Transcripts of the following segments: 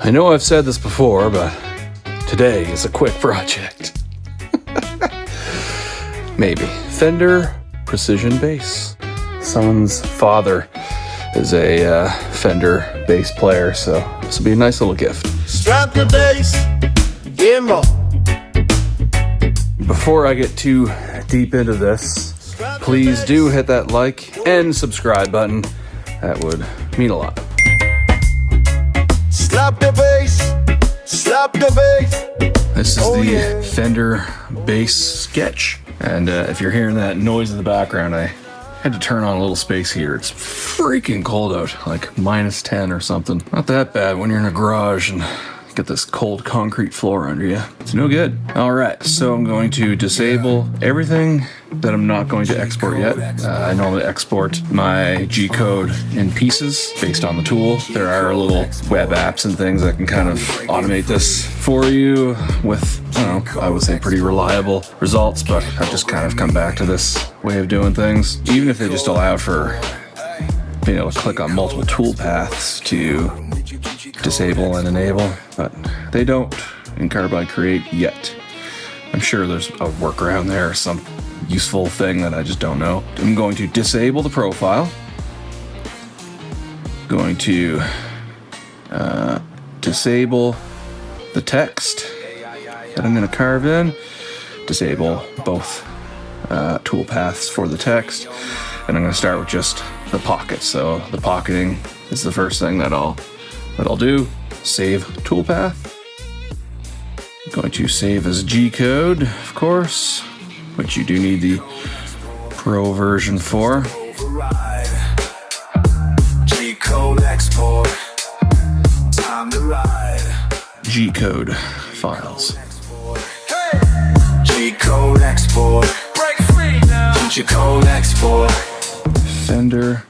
I know I've said this before, but today is a quick project. Maybe. Fender Precision Bass. Someone's father is a Fender bass player, so this will be a nice little gift. Strap your bass, gimbal. Before I get too deep into this, please do hit that like and subscribe button. That would mean a lot. Slap your bass, slap your bass. This is the Fender bass sketch. And if you're hearing that noise in the background, I had to turn on a little space heater. It's freaking cold out, like -10 or something. Not that bad when you're in a garage and get this cold concrete floor under you. It's no good. All right, so I'm going to disable everything that I'm not going to export yet. I normally export my G-code in pieces based on the tool. There are little web apps and things that can kind of automate this for you with, I would say pretty reliable results, but I've just kind of come back to this way of doing things. Even if they just allow for being able to click on multiple tool paths to disable and enable, but they don't in Carbide Create yet. I'm sure there's a workaround there or some useful thing that I just don't know. I'm going to disable the profile. Going to disable the text that I'm going to carve in. Disable both tool paths for the text. And I'm going to start with just the pocket. So the pocketing is the first thing that I'll do. Save toolpath. I'm going to save as G-code, of course, which you do need the Pro version for. G-code export. Time to ride. G-code files. G-code export. Break free now. G-code export. Fender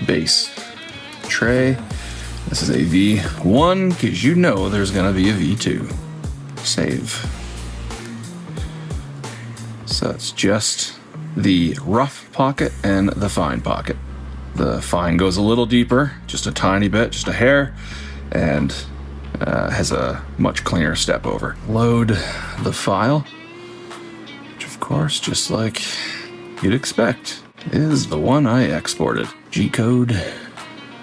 bass tray. This is a V1 because you know there's gonna be a V2. Save. So it's just the rough pocket and the fine pocket. The fine goes a little deeper, just a tiny bit, just a hair, and has a much cleaner step over. Load the file, which of course, just like you'd expect, is the one I exported. G-code,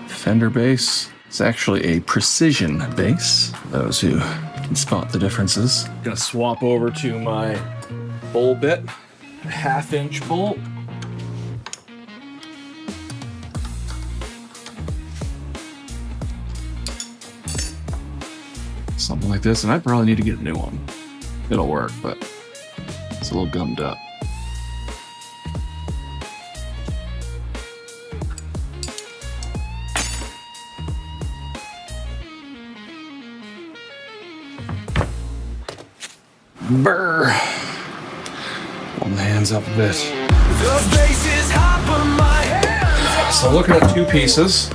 Fender bass. It's actually a precision bass, those who can spot the differences. Gonna swap over to my bowl bit, a 1/2-inch bolt. Something like this, and I probably need to get a new one. It'll work, but it's a little gummed up. Brr. Hold the hands up a bit. So looking at two pieces.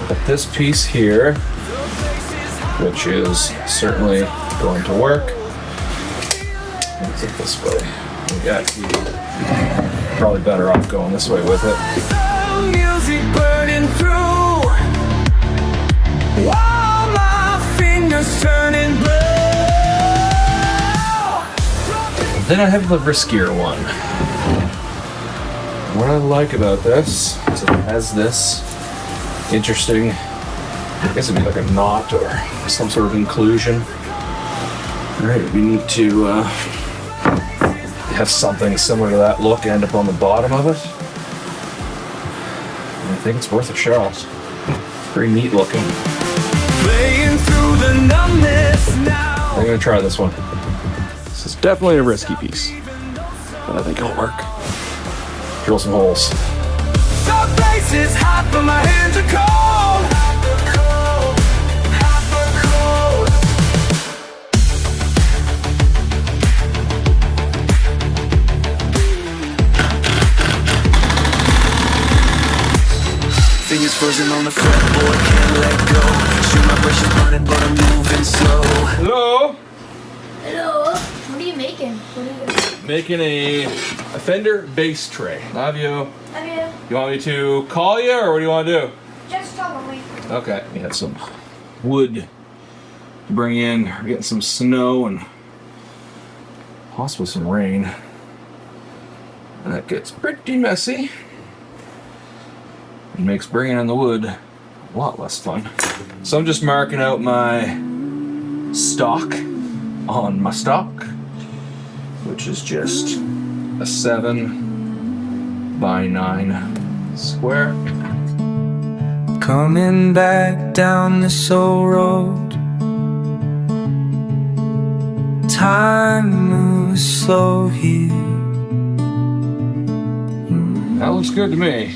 But this piece here, which is certainly going to work. Let's it this way. Probably better off going this way with it. Music burning through. Turning blue. Then I have the riskier one. What I like about this is it has this interesting, I guess it'd be like a knot or some sort of inclusion. Alright, we need to have something similar to that look end up on the bottom of it. And I think it's worth a shot. It's pretty neat looking. The numbness now. I'm gonna try this one. This is definitely a risky piece, but I think it'll work. Drill some holes. The bass is hot, but my hands are cold. Fingers frozen on the fretboard, can't let go. Shoot, my pressure's burning, but I'm moving slow. Hello? Hello? What do you making? What are you doing? Making a Fender bass tray. Love you. Love you. You want me to call you, or what do you want to do? Just talk with me. Okay. We have some wood to bring in. We're getting some snow and possibly some rain. And that gets pretty messy. It makes bringing in the wood a lot less fun. So I'm just marking out my stock on my stock, which is just a 7x9 square. Coming back down this old road, time moves slow here. That looks good to me.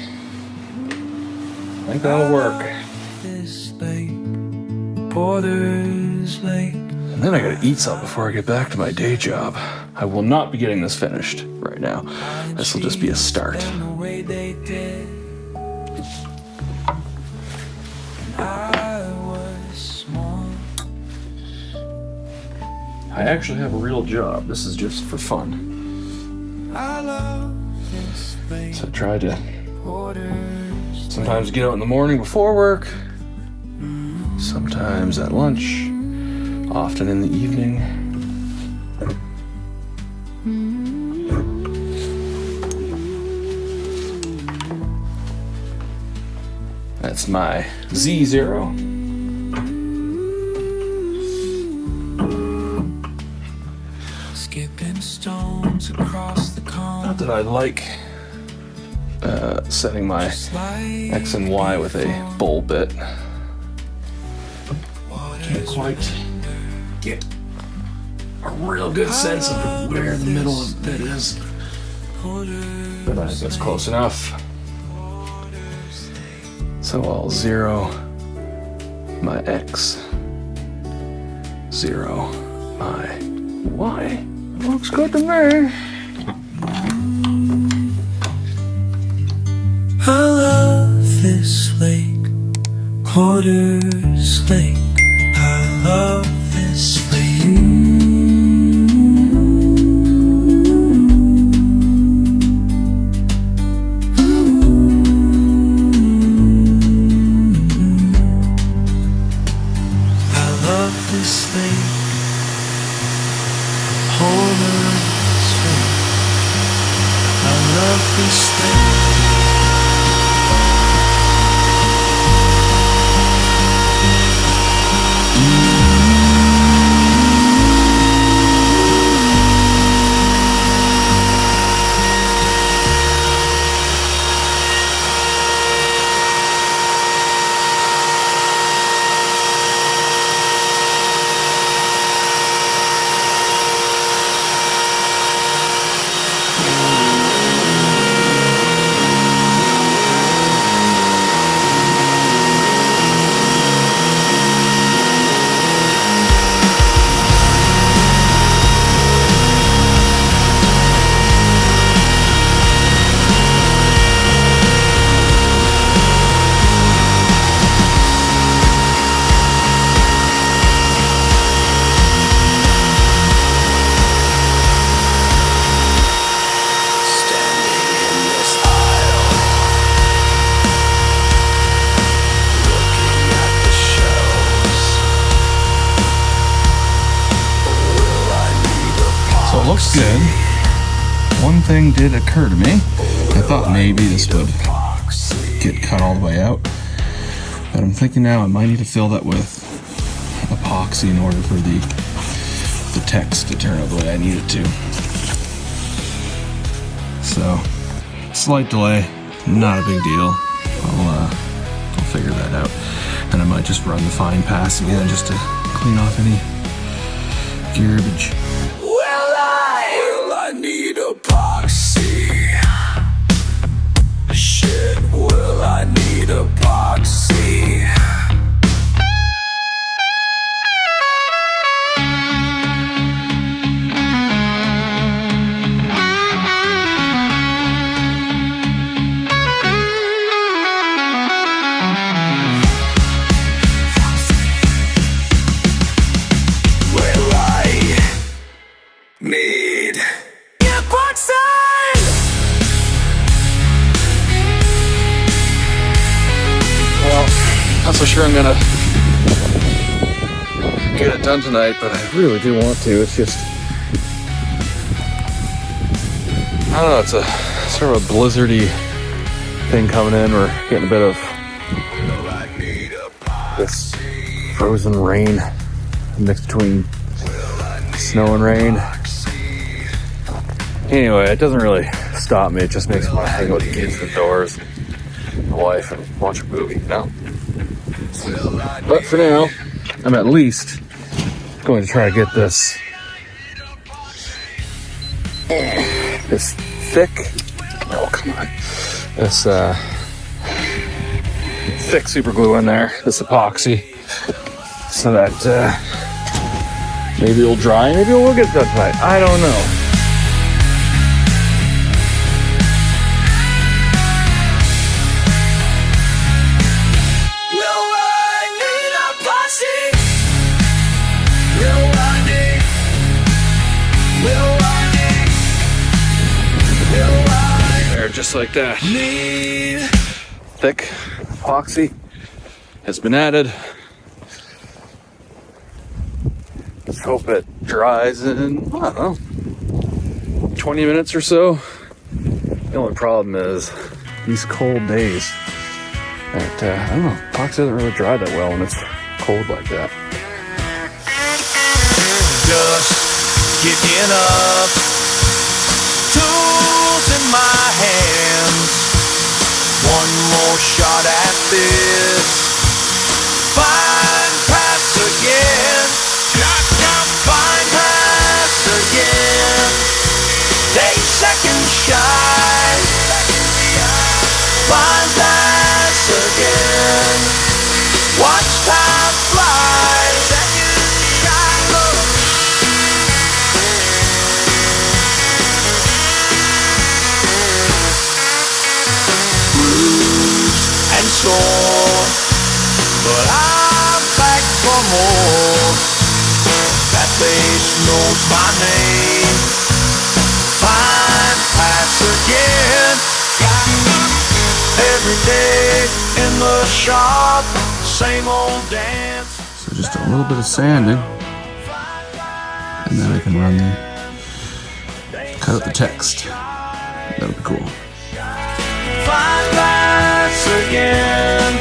I think that'll work. This lake, Porter's Lake. And then I gotta eat something before I get back to my day job. I will not be getting this finished right now. This will just be a start. And the way they did. I was small. I actually have a real job. This is just for fun. I love this lake, So I try to Porter's. sometimes get out in the morning before work, sometimes at lunch, often in the evening. That's my Z0. Skipping stones across the Not that I like setting my X and Y with a bowl bit. Can't quite get a real good sense of where the middle of the bit is. But I think that's close enough. So I'll zero my X, zero my Y. Looks good to me. I love this lake, Porter's Lake. I love this lake. I love this lake, Porter's Lake. I love this lake. So it looks good. One thing did occur to me. I thought maybe this would get cut all the way out, but I'm thinking now I might need to fill that with epoxy in order for the text to turn out the way I need it to. So, slight delay, not a big deal. I'll figure that out, and I might just run the fine pass again just to clean off any garbage. Will I need epoxy? Shit, will I need epoxy? Will I need Not so sure I'm gonna get it done tonight, but I really do want to. It's just, I don't know, it's a sort of a blizzardy thing coming in. We're getting a bit of this frozen rain mixed between snow and rain. Anyway, it doesn't really stop me. It just makes me want to hang out with the kids indoors, my wife, and watch a movie, you know? But for now, I'm at least going to try to get this thick, oh come on, this thick super glue in there, this epoxy, so that maybe it'll dry, maybe we'll get it done tonight. I don't know. Just like that. Thick epoxy has been added. Let's hope it dries in, I don't know, 20 minutes or so. The only problem is these cold days that, I don't know, epoxy doesn't really dry that well when it's cold like that. Just giving up. Tools in my hands. One more shot at this. Fine pass again. Fine pass again. Take second shot. Fine pass again. Watch time fly. Second shot. And sore, but I'm back for more. That bass knows my name. Fine pass again. Every day in the shop, same old dance. So just a little bit of sanding, and then I can cut out the text. That'll be cool. Fine pass again.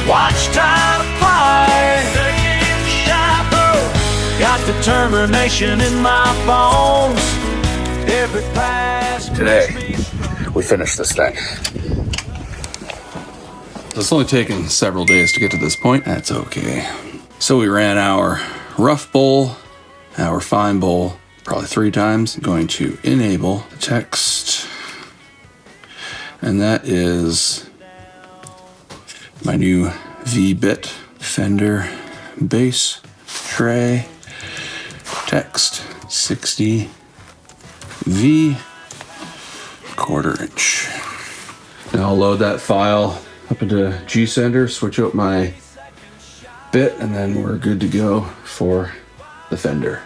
Watch time fly. Got determination in my bones. Every pass. Today, we finished this thing. It's only taken several days to get to this point. That's okay. So we ran our rough bowl, our fine bowl, probably 3 times. I'm going to enable the text. And that is my new V-bit Fender bass tray text 60 V 1/4 inch. Now I'll load that file up into G-Sender, switch out my bit, and then we're good to go for the Fender.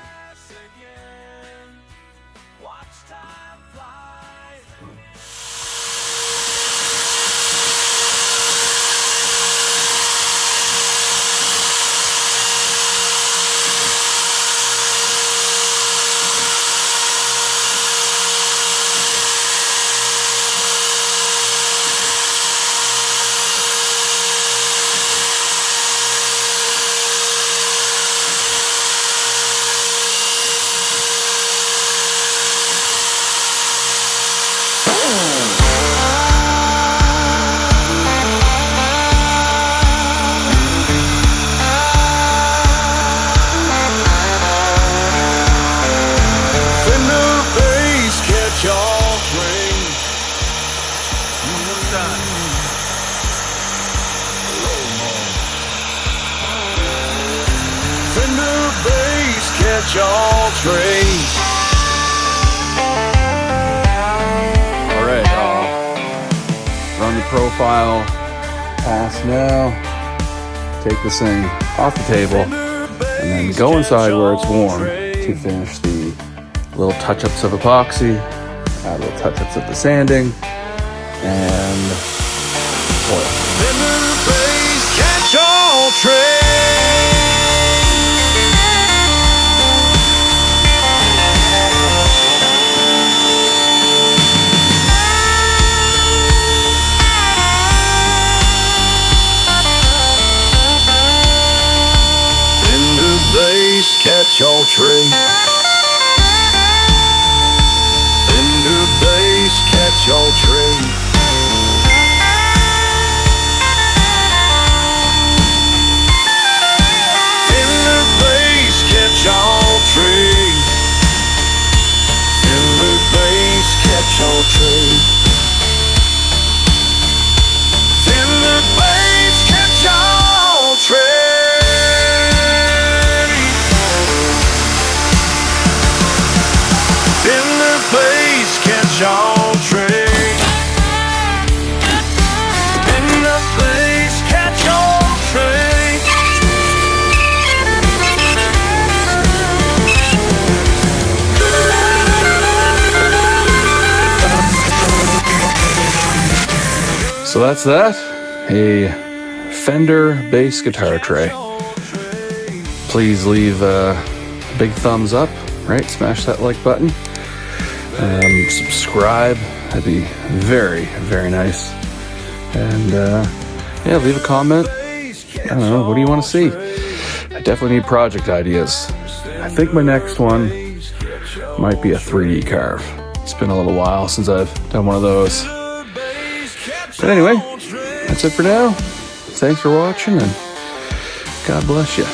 Fender bass catch-all tray. All right, I'll run the profile pass now. Take this thing off the table and then go inside where it's warm to finish the little touch-ups of epoxy, little touch-ups of the sanding, and oil. Fender bass catch tray. Fender bass catch-all tray. Fender bass catch-all tray. Fender bass catch-all tray. Fender bass catch-all tray. Fender bass catch-all tray. Fender bass catch-all tray. So that's that. A Fender bass guitar tray. Please leave a big thumbs up, right? Smash that like button. Subscribe. That'd be very, very nice. And yeah, leave a comment. I don't know, what do you want to see? I definitely need project ideas. I think my next one might be a 3D carve. It's been a little while since I've done one of those. But anyway, that's it for now. Thanks for watching, and God bless you.